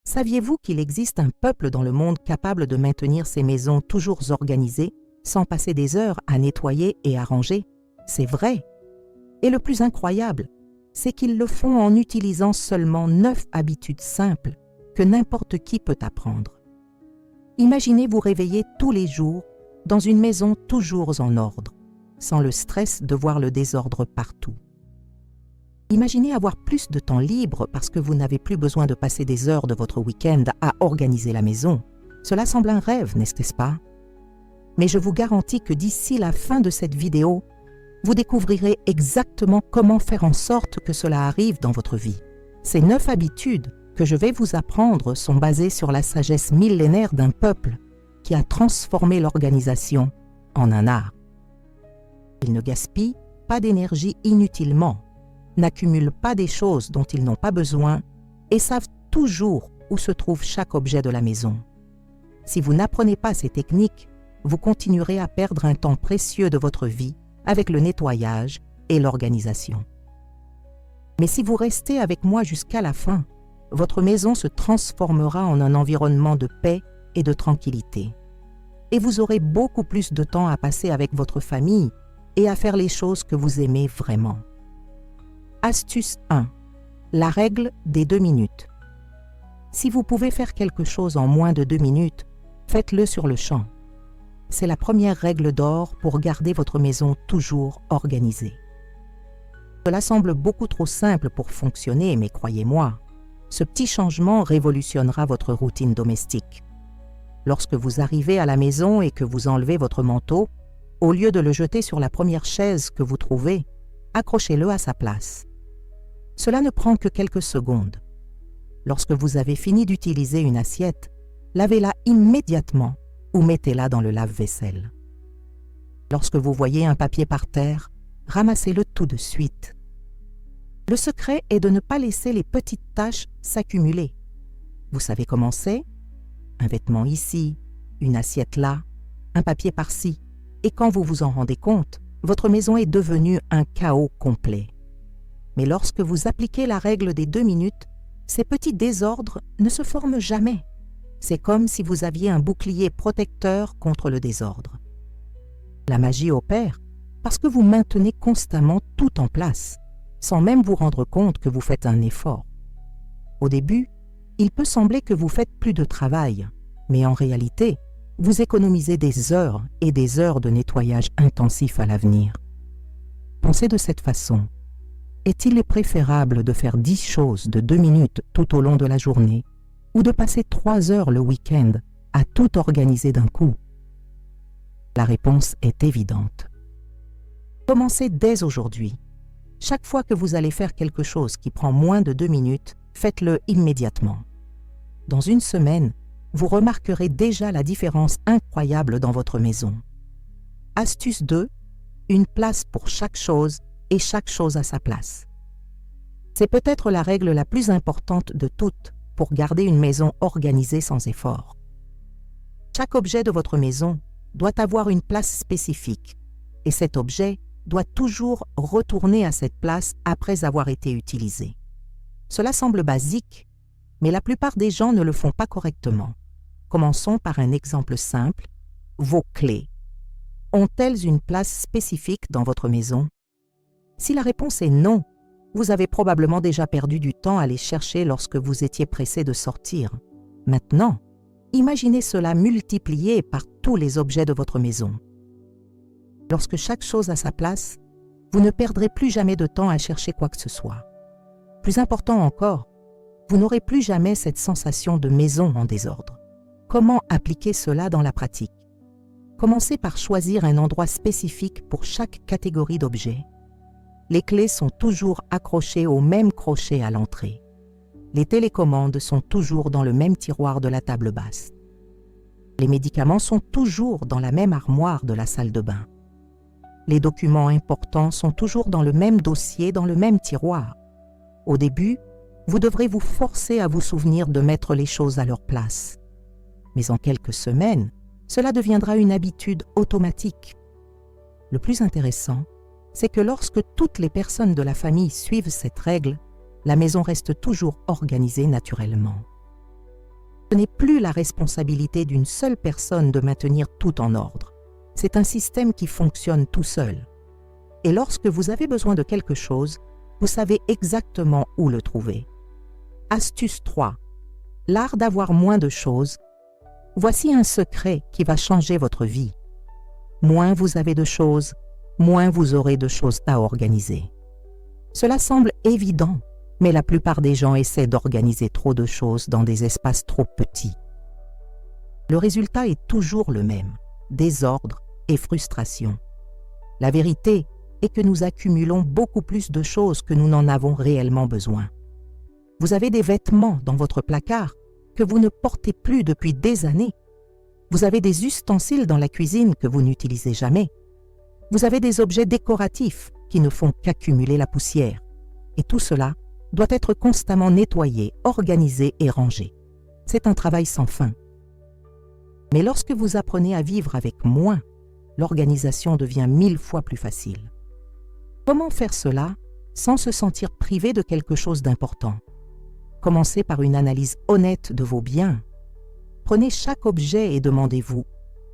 Saviez-vous qu'il existe un peuple dans le monde capable de maintenir ses maisons toujours organisées, sans passer des heures à nettoyer et à ranger? C'est vrai. Et le plus incroyable, c'est qu'ils le font en utilisant seulement 9 habitudes simples que n'importe qui peut apprendre. Imaginez vous réveiller tous les jours dans une maison toujours en ordre, sans le stress de voir le désordre partout. Imaginez avoir plus de temps libre parce que vous n'avez plus besoin de passer des heures de votre week-end à organiser la maison. Cela semble un rêve, n'est-ce pas? Mais je vous garantis que d'ici la fin de cette vidéo, vous découvrirez exactement comment faire en sorte que cela arrive dans votre vie. Ces 9 habitudes que je vais vous apprendre sont basées sur la sagesse millénaire d'un peuple qui a transformé l'organisation en un art. Ils ne gaspillent pas d'énergie inutilement, n'accumulent pas des choses dont ils n'ont pas besoin et savent toujours où se trouve chaque objet de la maison. Si vous n'apprenez pas ces techniques, vous continuerez à perdre un temps précieux de votre vie avec le nettoyage et l'organisation. Mais si vous restez avec moi jusqu'à la fin, votre maison se transformera en un environnement de paix et de tranquillité. Et vous aurez beaucoup plus de temps à passer avec votre famille et à faire les choses que vous aimez vraiment. Astuce 1. La règle des 2 minutes. Si vous pouvez faire quelque chose en moins de 2 minutes, faites-le sur le champ. C'est la première règle d'or pour garder votre maison toujours organisée. Cela semble beaucoup trop simple pour fonctionner, mais croyez-moi, ce petit changement révolutionnera votre routine domestique. Lorsque vous arrivez à la maison et que vous enlevez votre manteau, au lieu de le jeter sur la première chaise que vous trouvez, accrochez-le à sa place. Cela ne prend que quelques secondes. Lorsque vous avez fini d'utiliser une assiette, lavez-la immédiatement ou mettez-la dans le lave-vaisselle. Lorsque vous voyez un papier par terre, ramassez-le tout de suite. Le secret est de ne pas laisser les petites taches s'accumuler. Vous savez comment c'est? Un vêtement ici, une assiette là, un papier par-ci. Et quand vous vous en rendez compte, votre maison est devenue un chaos complet. Mais lorsque vous appliquez la règle des 2 minutes, ces petits désordres ne se forment jamais. C'est comme si vous aviez un bouclier protecteur contre le désordre. La magie opère parce que vous maintenez constamment tout en place, sans même vous rendre compte que vous faites un effort. Au début, il peut sembler que vous faites plus de travail, mais en réalité, vous économisez des heures et des heures de nettoyage intensif à l'avenir. Pensez de cette façon. Est-il préférable de faire 10 choses de 2 minutes tout au long de la journée ou de passer 3 heures le week-end à tout organiser d'un coup? La réponse est évidente. Commencez dès aujourd'hui. Chaque fois que vous allez faire quelque chose qui prend moins de 2 minutes, faites-le immédiatement. Dans une semaine, vous remarquerez déjà la différence incroyable dans votre maison. Astuce 2. Une place pour chaque chose et chaque chose à sa place. C'est peut-être la règle la plus importante de toutes pour garder une maison organisée sans effort. Chaque objet de votre maison doit avoir une place spécifique et cet objet doit toujours retourner à cette place après avoir été utilisé. Cela semble basique, mais la plupart des gens ne le font pas correctement. Commençons par un exemple simple. Vos clés. Ont-elles une place spécifique dans votre maison? Si la réponse est non, vous avez probablement déjà perdu du temps à les chercher lorsque vous étiez pressé de sortir. Maintenant, imaginez cela multiplié par tous les objets de votre maison. Lorsque chaque chose a sa place, vous ne perdrez plus jamais de temps à chercher quoi que ce soit. Plus important encore, vous n'aurez plus jamais cette sensation de maison en désordre. Comment appliquer cela dans la pratique? Commencez par choisir un endroit spécifique pour chaque catégorie d'objets. Les clés sont toujours accrochées au même crochet à l'entrée. Les télécommandes sont toujours dans le même tiroir de la table basse. Les médicaments sont toujours dans la même armoire de la salle de bain. Les documents importants sont toujours dans le même dossier, dans le même tiroir. Au début, vous devrez vous forcer à vous souvenir de mettre les choses à leur place. Mais en quelques semaines, cela deviendra une habitude automatique. Le plus intéressant, c'est que lorsque toutes les personnes de la famille suivent cette règle, la maison reste toujours organisée naturellement. Ce n'est plus la responsabilité d'une seule personne de maintenir tout en ordre. C'est un système qui fonctionne tout seul. Et lorsque vous avez besoin de quelque chose, vous savez exactement où le trouver. Astuce 3. L'art d'avoir moins de choses. Voici un secret qui va changer votre vie. Moins vous avez de choses, moins vous aurez de choses à organiser. Cela semble évident, mais la plupart des gens essaient d'organiser trop de choses dans des espaces trop petits. Le résultat est toujours le même, désordre et frustration. La vérité est que nous accumulons beaucoup plus de choses que nous n'en avons réellement besoin. Vous avez des vêtements dans votre placard que vous ne portez plus depuis des années. Vous avez des ustensiles dans la cuisine que vous n'utilisez jamais. Vous avez des objets décoratifs qui ne font qu'accumuler la poussière. Et tout cela doit être constamment nettoyé, organisé et rangé. C'est un travail sans fin. Mais lorsque vous apprenez à vivre avec moins, l'organisation devient 1000 fois plus facile. Comment faire cela sans se sentir privé de quelque chose d'important? Commencez par une analyse honnête de vos biens. Prenez chaque objet et demandez-vous,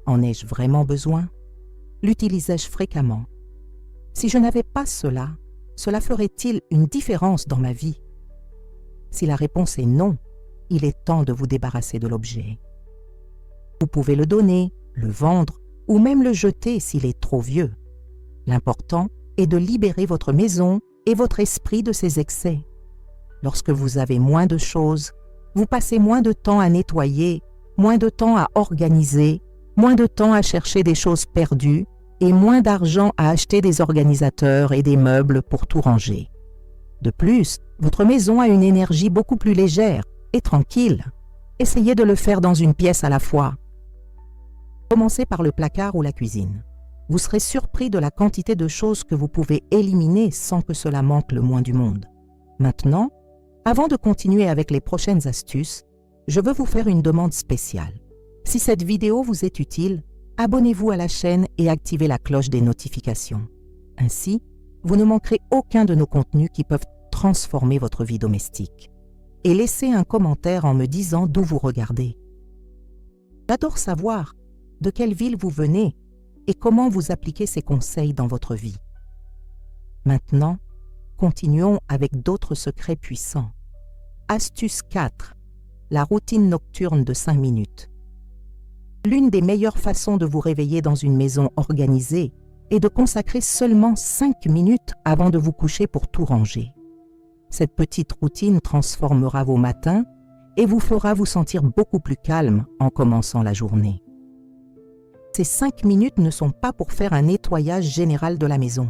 en ai-je vraiment besoin? L'utilisais-je fréquemment? Si je n'avais pas cela, cela ferait-il une différence dans ma vie? Si la réponse est non, il est temps de vous débarrasser de l'objet. Vous pouvez le donner, le vendre ou même le jeter s'il est trop vieux. L'important est de libérer votre maison et votre esprit de ces excès. Lorsque vous avez moins de choses, vous passez moins de temps à nettoyer, moins de temps à organiser, moins de temps à chercher des choses perdues et moins d'argent à acheter des organisateurs et des meubles pour tout ranger. De plus, votre maison a une énergie beaucoup plus légère et tranquille. Essayez de le faire dans une pièce à la fois. Commencez par le placard ou la cuisine. Vous serez surpris de la quantité de choses que vous pouvez éliminer sans que cela manque le moins du monde. Maintenant, avant de continuer avec les prochaines astuces, je veux vous faire une demande spéciale. Si cette vidéo vous est utile, abonnez-vous à la chaîne et activez la cloche des notifications. Ainsi, vous ne manquerez aucun de nos contenus qui peuvent transformer votre vie domestique. Et laissez un commentaire en me disant d'où vous regardez. J'adore savoir de quelle ville vous venez et comment vous appliquez ces conseils dans votre vie. Maintenant, continuons avec d'autres secrets puissants. Astuce 4. La routine nocturne de 5 minutes. L'une des meilleures façons de vous réveiller dans une maison organisée est de consacrer seulement 5 minutes avant de vous coucher pour tout ranger. Cette petite routine transformera vos matins et vous fera vous sentir beaucoup plus calme en commençant la journée. Ces 5 minutes ne sont pas pour faire un nettoyage général de la maison.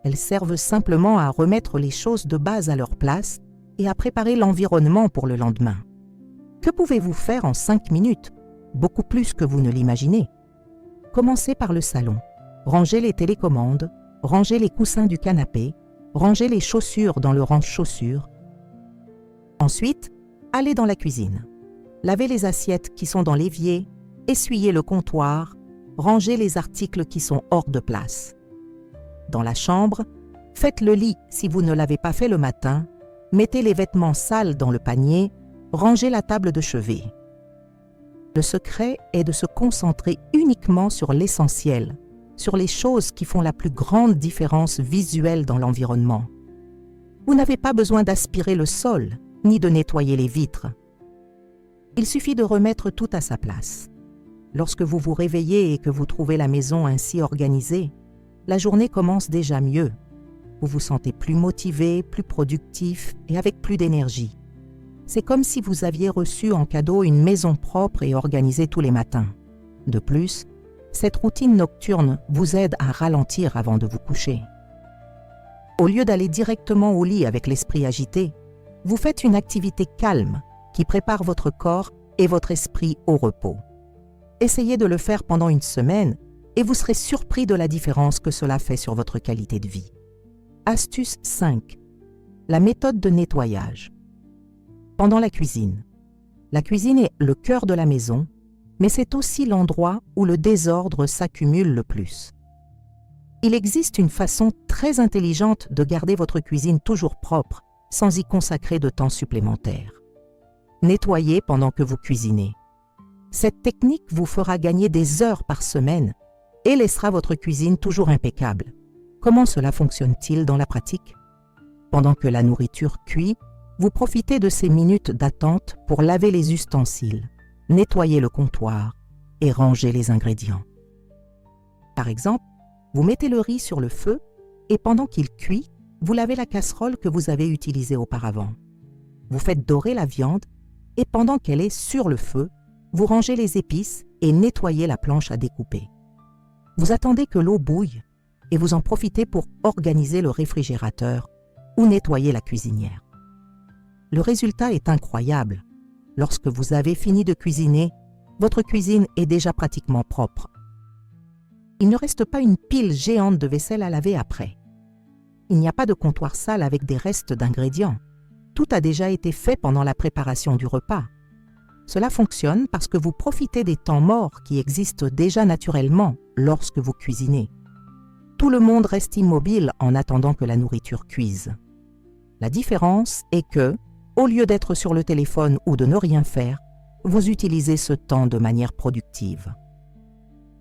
Elles servent simplement à remettre les choses de base à leur place et à préparer l'environnement pour le lendemain. Que pouvez-vous faire en 5 minutes? Beaucoup plus que vous ne l'imaginez. Commencez par le salon. Rangez les télécommandes, rangez les coussins du canapé, rangez les chaussures dans le range chaussures. Ensuite, allez dans la cuisine. Lavez les assiettes qui sont dans l'évier, essuyez le comptoir, rangez les articles qui sont hors de place. Dans la chambre, faites le lit si vous ne l'avez pas fait le matin, mettez les vêtements sales dans le panier, rangez la table de chevet. Le secret est de se concentrer uniquement sur l'essentiel, sur les choses qui font la plus grande différence visuelle dans l'environnement. Vous n'avez pas besoin d'aspirer le sol, ni de nettoyer les vitres. Il suffit de remettre tout à sa place. Lorsque vous vous réveillez et que vous trouvez la maison ainsi organisée, la journée commence déjà mieux. Vous vous sentez plus motivé, plus productif et avec plus d'énergie. C'est comme si vous aviez reçu en cadeau une maison propre et organisée tous les matins. De plus, cette routine nocturne vous aide à ralentir avant de vous coucher. Au lieu d'aller directement au lit avec l'esprit agité, vous faites une activité calme qui prépare votre corps et votre esprit au repos. Essayez de le faire pendant une semaine et vous serez surpris de la différence que cela fait sur votre qualité de vie. Astuce 5. La méthode de nettoyage. Pendant la cuisine. La cuisine est le cœur de la maison, mais c'est aussi l'endroit où le désordre s'accumule le plus. Il existe une façon très intelligente de garder votre cuisine toujours propre, sans y consacrer de temps supplémentaire. Nettoyez pendant que vous cuisinez. Cette technique vous fera gagner des heures par semaine et laissera votre cuisine toujours impeccable. Comment cela fonctionne-t-il dans la pratique? Pendant que la nourriture cuit, vous profitez de ces minutes d'attente pour laver les ustensiles, nettoyer le comptoir et ranger les ingrédients. Par exemple, vous mettez le riz sur le feu et pendant qu'il cuit, vous lavez la casserole que vous avez utilisée auparavant. Vous faites dorer la viande et pendant qu'elle est sur le feu, vous rangez les épices et nettoyez la planche à découper. Vous attendez que l'eau bouille et vous en profitez pour organiser le réfrigérateur ou nettoyer la cuisinière. Le résultat est incroyable. Lorsque vous avez fini de cuisiner, votre cuisine est déjà pratiquement propre. Il ne reste pas une pile géante de vaisselle à laver après. Il n'y a pas de comptoir sale avec des restes d'ingrédients. Tout a déjà été fait pendant la préparation du repas. Cela fonctionne parce que vous profitez des temps morts qui existent déjà naturellement lorsque vous cuisinez. Tout le monde reste immobile en attendant que la nourriture cuise. La différence est que, au lieu d'être sur le téléphone ou de ne rien faire, vous utilisez ce temps de manière productive.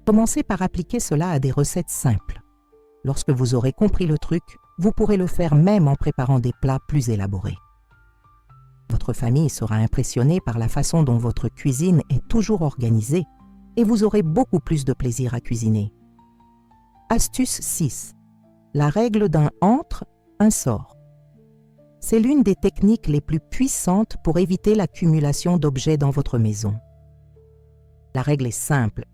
Commencez par appliquer cela à des recettes simples. Lorsque vous aurez compris le truc, vous pourrez le faire même en préparant des plats plus élaborés. Votre famille sera impressionnée par la façon dont votre cuisine est toujours organisée et vous aurez beaucoup plus de plaisir à cuisiner. Astuce 6. La règle d'un entre, un sort. C'est l'une des techniques les plus puissantes pour éviter l'accumulation d'objets dans votre maison. La règle est simple.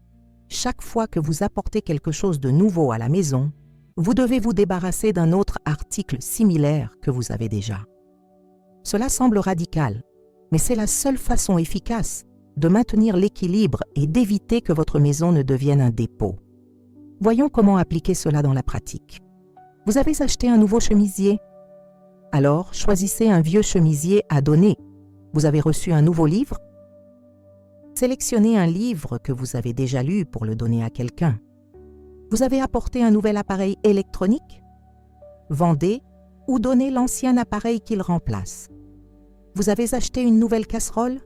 Chaque fois que vous apportez quelque chose de nouveau à la maison, vous devez vous débarrasser d'un autre article similaire que vous avez déjà. Cela semble radical, mais c'est la seule façon efficace de maintenir l'équilibre et d'éviter que votre maison ne devienne un dépôt. Voyons comment appliquer cela dans la pratique. Vous avez acheté un nouveau chemisier? Alors, choisissez un vieux chemisier à donner. Vous avez reçu un nouveau livre? Sélectionnez un livre que vous avez déjà lu pour le donner à quelqu'un. Vous avez apporté un nouvel appareil électronique? Vendez ou donnez l'ancien appareil qu'il remplace. Vous avez acheté une nouvelle casserole?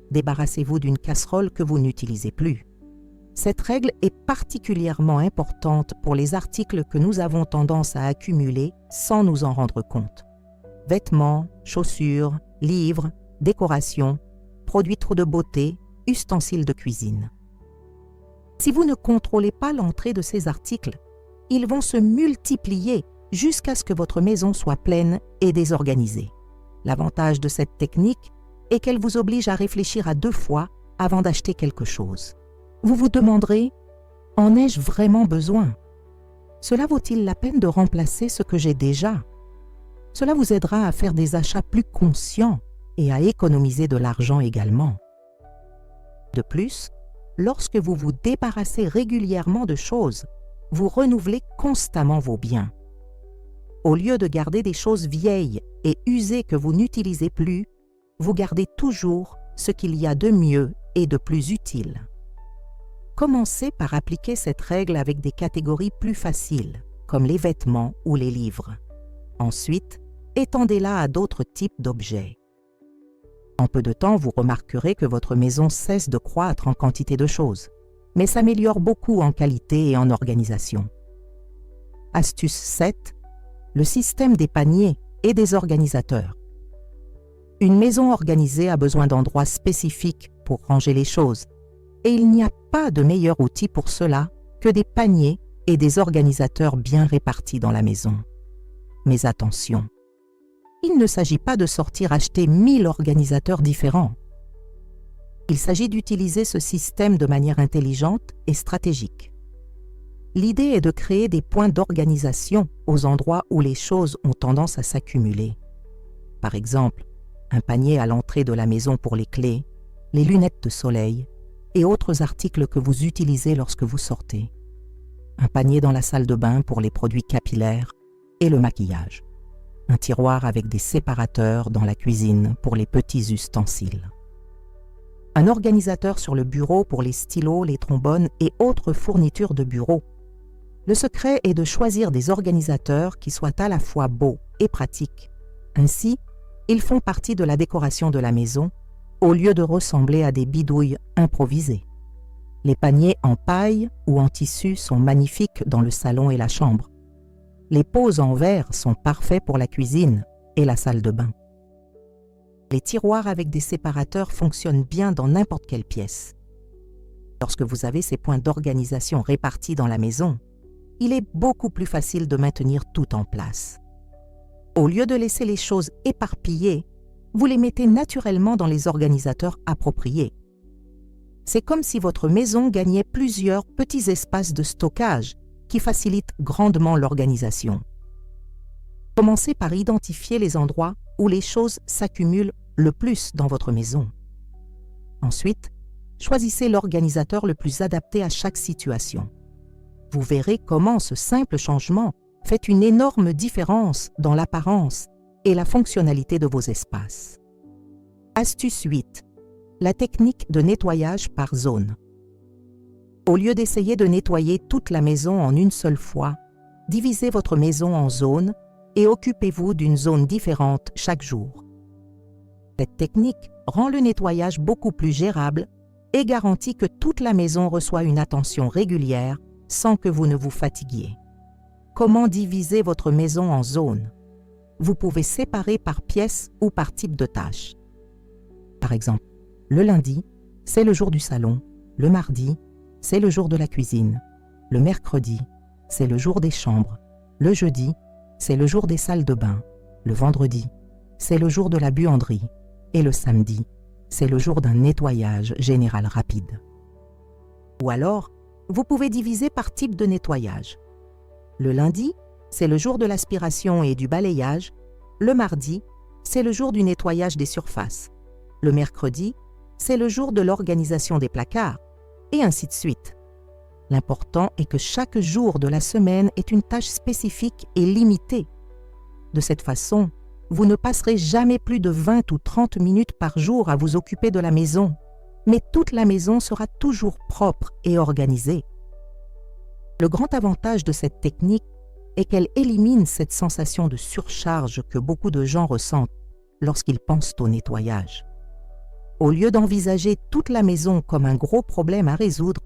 Débarrassez-vous d'une casserole que vous n'utilisez plus. Cette règle est particulièrement importante pour les articles que nous avons tendance à accumuler sans nous en rendre compte. Vêtements, chaussures, livres, décorations, produits de beauté, ustensiles de cuisine. Si vous ne contrôlez pas l'entrée de ces articles, ils vont se multiplier jusqu'à ce que votre maison soit pleine et désorganisée. L'avantage de cette technique est qu'elle vous oblige à réfléchir à 2 fois avant d'acheter quelque chose. Vous vous demanderez, en ai-je vraiment besoin? Cela vaut-il la peine de remplacer ce que j'ai déjà? Cela vous aidera à faire des achats plus conscients et à économiser de l'argent également. De plus, lorsque vous vous débarrassez régulièrement de choses, vous renouvelez constamment vos biens. Au lieu de garder des choses vieilles et usées que vous n'utilisez plus, vous gardez toujours ce qu'il y a de mieux et de plus utile. Commencez par appliquer cette règle avec des catégories plus faciles, comme les vêtements ou les livres. Ensuite, étendez-la à d'autres types d'objets. En peu de temps, vous remarquerez que votre maison cesse de croître en quantité de choses, mais s'améliore beaucoup en qualité et en organisation. Astuce 7. Le système des paniers et des organisateurs. Une maison organisée a besoin d'endroits spécifiques pour ranger les choses, et il n'y a pas de meilleur outil pour cela que des paniers et des organisateurs bien répartis dans la maison. Mais attention, il ne s'agit pas de sortir acheter 1000 organisateurs différents. Il s'agit d'utiliser ce système de manière intelligente et stratégique. L'idée est de créer des points d'organisation aux endroits où les choses ont tendance à s'accumuler. Par exemple, un panier à l'entrée de la maison pour les clés, les lunettes de soleil et autres articles que vous utilisez lorsque vous sortez. Un panier dans la salle de bain pour les produits capillaires et le maquillage. Un tiroir avec des séparateurs dans la cuisine pour les petits ustensiles. Un organisateur sur le bureau pour les stylos, les trombones et autres fournitures de bureau. Le secret est de choisir des organisateurs qui soient à la fois beaux et pratiques. Ainsi, ils font partie de la décoration de la maison au lieu de ressembler à des bidouilles improvisées. Les paniers en paille ou en tissu sont magnifiques dans le salon et la chambre. Les pots en verre sont parfaits pour la cuisine et la salle de bain. Les tiroirs avec des séparateurs fonctionnent bien dans n'importe quelle pièce. Lorsque vous avez ces points d'organisation répartis dans la maison, il est beaucoup plus facile de maintenir tout en place. Au lieu de laisser les choses éparpillées, vous les mettez naturellement dans les organisateurs appropriés. C'est comme si votre maison gagnait plusieurs petits espaces de stockage qui facilitent grandement l'organisation. Commencez par identifier les endroits où les choses s'accumulent le plus dans votre maison. Ensuite, choisissez l'organisateur le plus adapté à chaque situation. Vous verrez comment ce simple changement fait une énorme différence dans l'apparence et la fonctionnalité de vos espaces. Astuce 8. La technique de nettoyage par zone. Au lieu d'essayer de nettoyer toute la maison en une seule fois, divisez votre maison en zones et occupez-vous d'une zone différente chaque jour. Cette technique rend le nettoyage beaucoup plus gérable et garantit que toute la maison reçoit une attention régulière sans que vous ne vous fatiguiez. Comment diviser votre maison en zones? Vous pouvez séparer par pièce ou par type de tâche. Par exemple, le lundi, c'est le jour du salon. Le mardi, c'est le jour de la cuisine. Le mercredi, c'est le jour des chambres. Le jeudi, c'est le jour des salles de bain. Le vendredi, c'est le jour de la buanderie. Et le samedi, c'est le jour d'un nettoyage général rapide. Ou alors, vous pouvez diviser par type de nettoyage. Le lundi, c'est le jour de l'aspiration et du balayage. Le mardi, c'est le jour du nettoyage des surfaces. Le mercredi, c'est le jour de l'organisation des placards, et ainsi de suite. L'important est que chaque jour de la semaine ait une tâche spécifique et limitée. De cette façon, vous ne passerez jamais plus de 20 ou 30 minutes par jour à vous occuper de la maison, mais toute la maison sera toujours propre et organisée. Le grand avantage de cette technique est qu'elle élimine cette sensation de surcharge que beaucoup de gens ressentent lorsqu'ils pensent au nettoyage. Au lieu d'envisager toute la maison comme un gros problème à résoudre,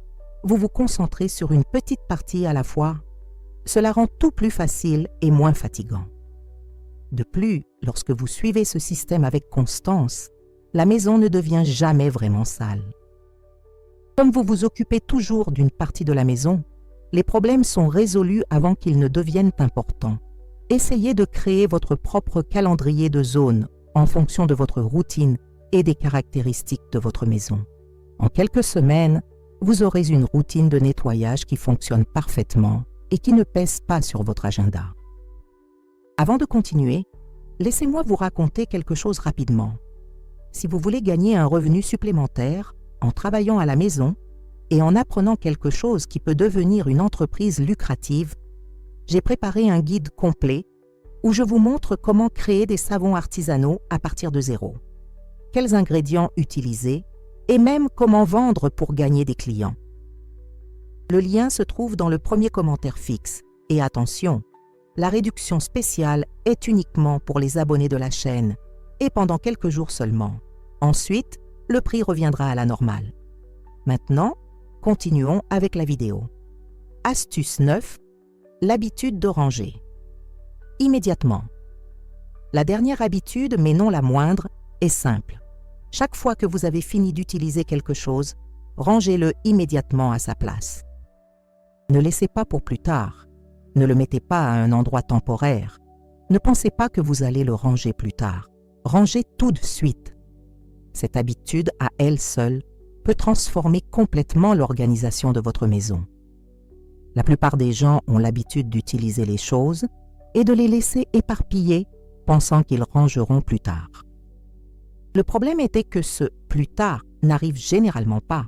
vous vous concentrez sur une petite partie à la fois. Cela rend tout plus facile et moins fatigant. De plus, lorsque vous suivez ce système avec constance, la maison ne devient jamais vraiment sale. Comme vous vous occupez toujours d'une partie de la maison, les problèmes sont résolus avant qu'ils ne deviennent importants. Essayez de créer votre propre calendrier de zones en fonction de votre routine et des caractéristiques de votre maison. En quelques semaines, vous aurez une routine de nettoyage qui fonctionne parfaitement et qui ne pèse pas sur votre agenda. Avant de continuer, laissez-moi vous raconter quelque chose rapidement. Si vous voulez gagner un revenu supplémentaire en travaillant à la maison et en apprenant quelque chose qui peut devenir une entreprise lucrative, j'ai préparé un guide complet où je vous montre comment créer des savons artisanaux à partir de zéro, quels ingrédients utiliser et même comment vendre pour gagner des clients. Le lien se trouve dans le premier commentaire fixe. Et attention, la réduction spéciale est uniquement pour les abonnés de la chaîne et pendant quelques jours seulement. Ensuite, le prix reviendra à la normale. Maintenant, continuons avec la vidéo. Astuce 9. L'habitude de ranger. Immédiatement. La dernière habitude, mais non la moindre, est simple. Chaque fois que vous avez fini d'utiliser quelque chose, rangez-le immédiatement à sa place. Ne laissez pas pour plus tard. Ne le mettez pas à un endroit temporaire. Ne pensez pas que vous allez le ranger plus tard. Rangez tout de suite. Cette habitude, à elle seule, peut transformer complètement l'organisation de votre maison. La plupart des gens ont l'habitude d'utiliser les choses et de les laisser éparpiller, pensant qu'ils rangeront plus tard. Le problème était que ce « plus tard » n'arrive généralement pas,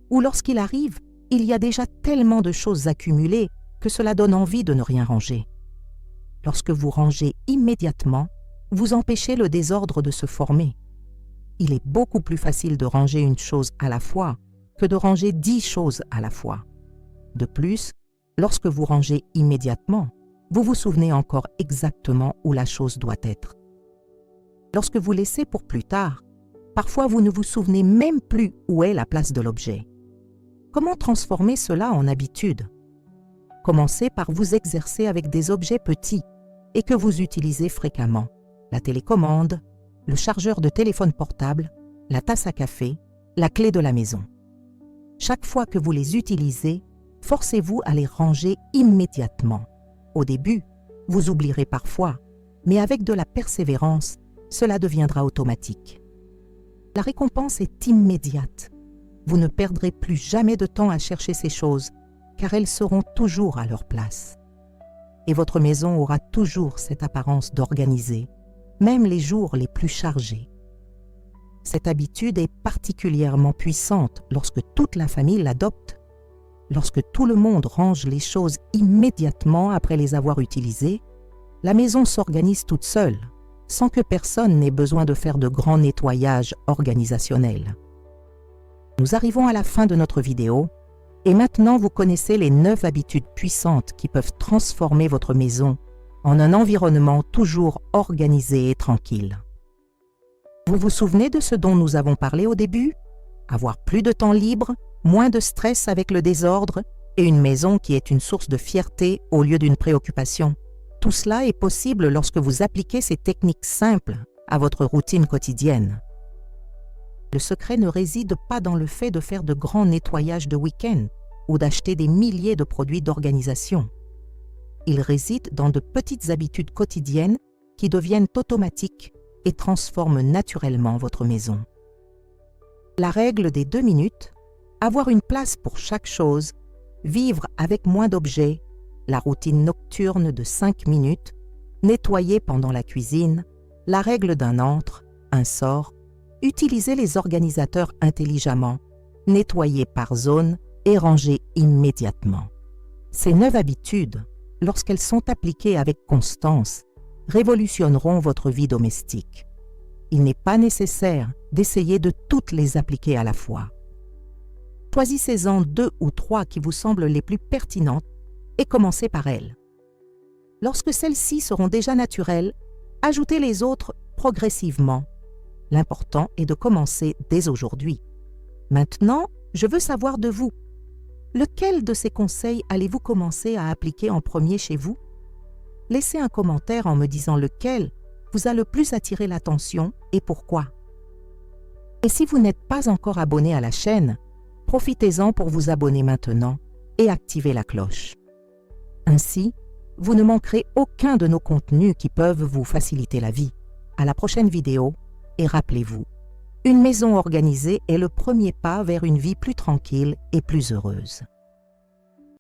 ou lorsqu'il arrive, il y a déjà tellement de choses accumulées que cela donne envie de ne rien ranger. Lorsque vous rangez immédiatement, vous empêchez le désordre de se former. Il est beaucoup plus facile de ranger une chose à la fois que de ranger 10 choses à la fois. De plus, lorsque vous rangez immédiatement, vous vous souvenez encore exactement où la chose doit être. Lorsque vous laissez pour plus tard, Parfois, vous ne vous souvenez même plus où est la place de l'objet. Comment transformer cela en habitude? Commencez par vous exercer avec des objets petits et que vous utilisez fréquemment. La télécommande, le chargeur de téléphone portable, la tasse à café, la clé de la maison. Chaque fois que vous les utilisez, forcez-vous à les ranger immédiatement. Au début, vous oublierez parfois, mais avec de la persévérance, cela deviendra automatique. La récompense est immédiate. Vous ne perdrez plus jamais de temps à chercher ces choses, car elles seront toujours à leur place. Et votre maison aura toujours cette apparence d'organisée, même les jours les plus chargés. Cette habitude est particulièrement puissante lorsque toute la famille l'adopte, lorsque tout le monde range les choses immédiatement après les avoir utilisées. La maison s'organise toute seule, sans que personne n'ait besoin de faire de grands nettoyages organisationnels. Nous arrivons à la fin de notre vidéo, et maintenant vous connaissez les 9 habitudes puissantes qui peuvent transformer votre maison en un environnement toujours organisé et tranquille. Vous vous souvenez de ce dont nous avons parlé au début? Avoir plus de temps libre, moins de stress avec le désordre et une maison qui est une source de fierté au lieu d'une préoccupation. Tout cela est possible lorsque vous appliquez ces techniques simples à votre routine quotidienne. Le secret ne réside pas dans le fait de faire de grands nettoyages de week-end ou d'acheter des milliers de produits d'organisation. Il réside dans de petites habitudes quotidiennes qui deviennent automatiques et transforment naturellement votre maison. La règle des 2 minutes, avoir une place pour chaque chose, vivre avec moins d'objets, la routine nocturne de 5 minutes, nettoyer pendant la cuisine, la règle d'un antre, un sort, utiliser les organisateurs intelligemment, nettoyer par zone et ranger immédiatement. Ces 9 habitudes, lorsqu'elles sont appliquées avec constance, révolutionneront votre vie domestique. Il n'est pas nécessaire d'essayer de toutes les appliquer à la fois. Choisissez-en 2 ou 3 qui vous semblent les plus pertinentes et commencez par elles. Lorsque celles-ci seront déjà naturelles, ajoutez les autres progressivement. L'important est de commencer dès aujourd'hui. Maintenant, je veux savoir de vous. Lequel de ces conseils allez-vous commencer à appliquer en premier chez vous? Laissez un commentaire en me disant lequel vous a le plus attiré l'attention et pourquoi. Et si vous n'êtes pas encore abonné à la chaîne, profitez-en pour vous abonner maintenant et activer la cloche. Ainsi, vous ne manquerez aucun de nos contenus qui peuvent vous faciliter la vie. À la prochaine vidéo et rappelez-vous, une maison organisée est le premier pas vers une vie plus tranquille et plus heureuse.